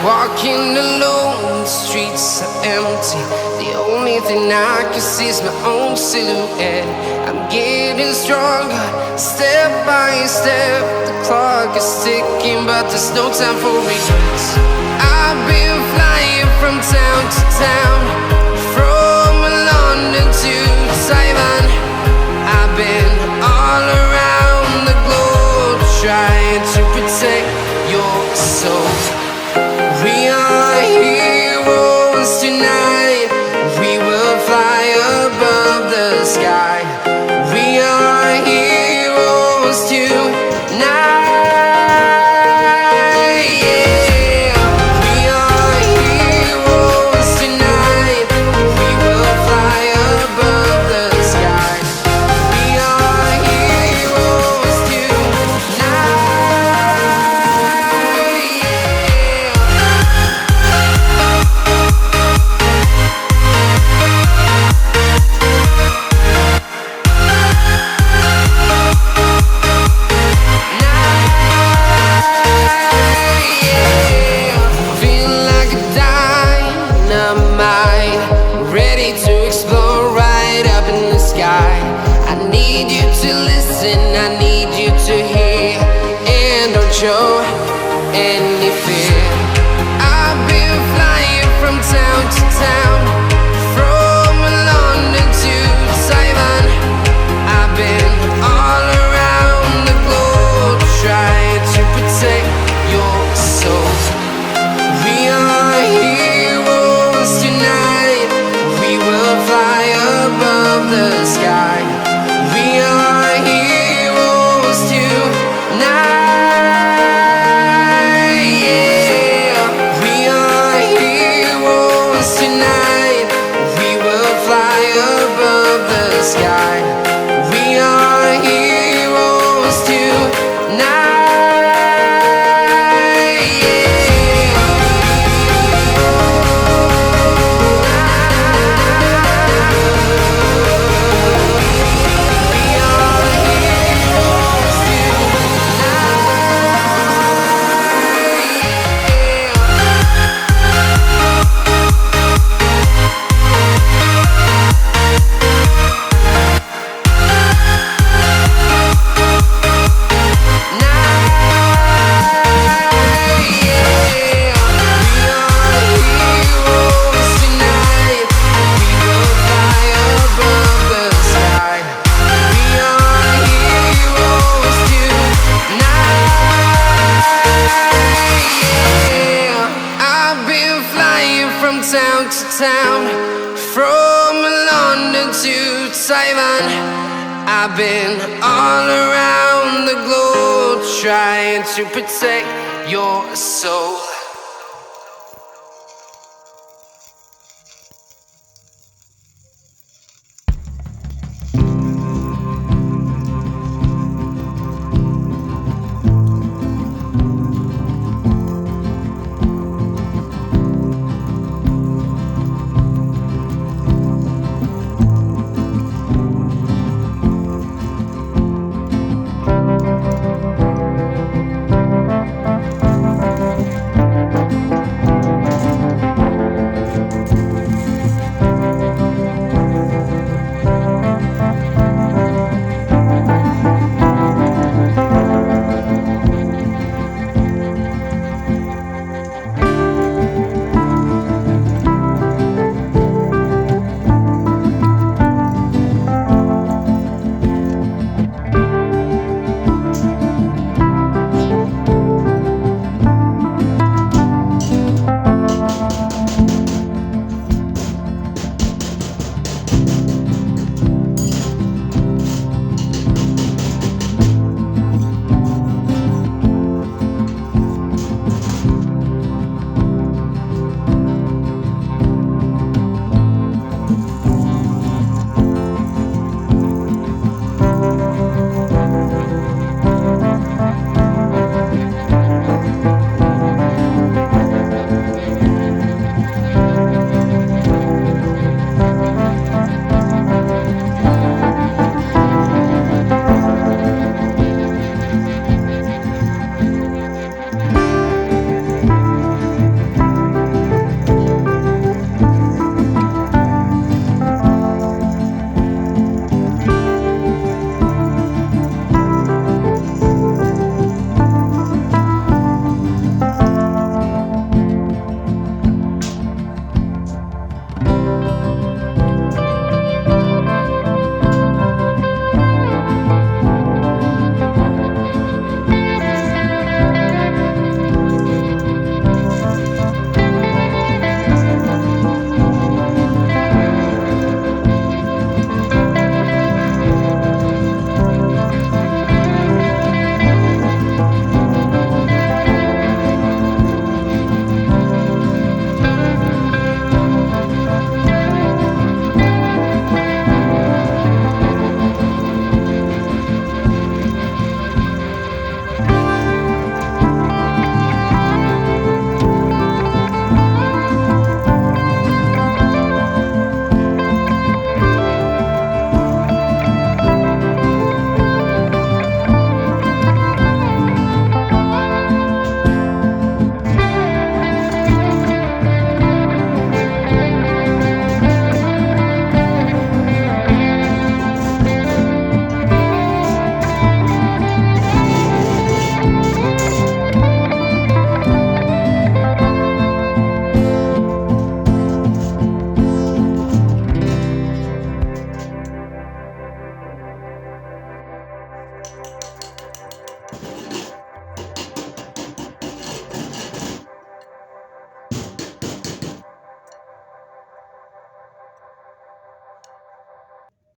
Walking alone, the streets are empty. The only thing I can see is my own silhouette. I'm getting stronger, step by step. The clock is ticking, but there's no time for regrets. I've been flying from town to town, from London to Taiwan. I've been all around the globe, trying to protect your soul. We are heroes tonight. We will fly above the sky. We are heroes tonight. Yeah. We are heroes tonight. We will fly above the sky. We are heroes tonight. I need you to hear and don't show any fear. I've been flying from town to town, from London to Taiwan. I've been all around the globe, trying to protect your soul. We are heroes tonight. We will fly above the sky. We are heroes tonight. Yeah. We are heroes tonight. We will fly above the sky. We are heroes tonight. Town to town, from London to Taiwan. I've been all around the globe, trying to protect your soul.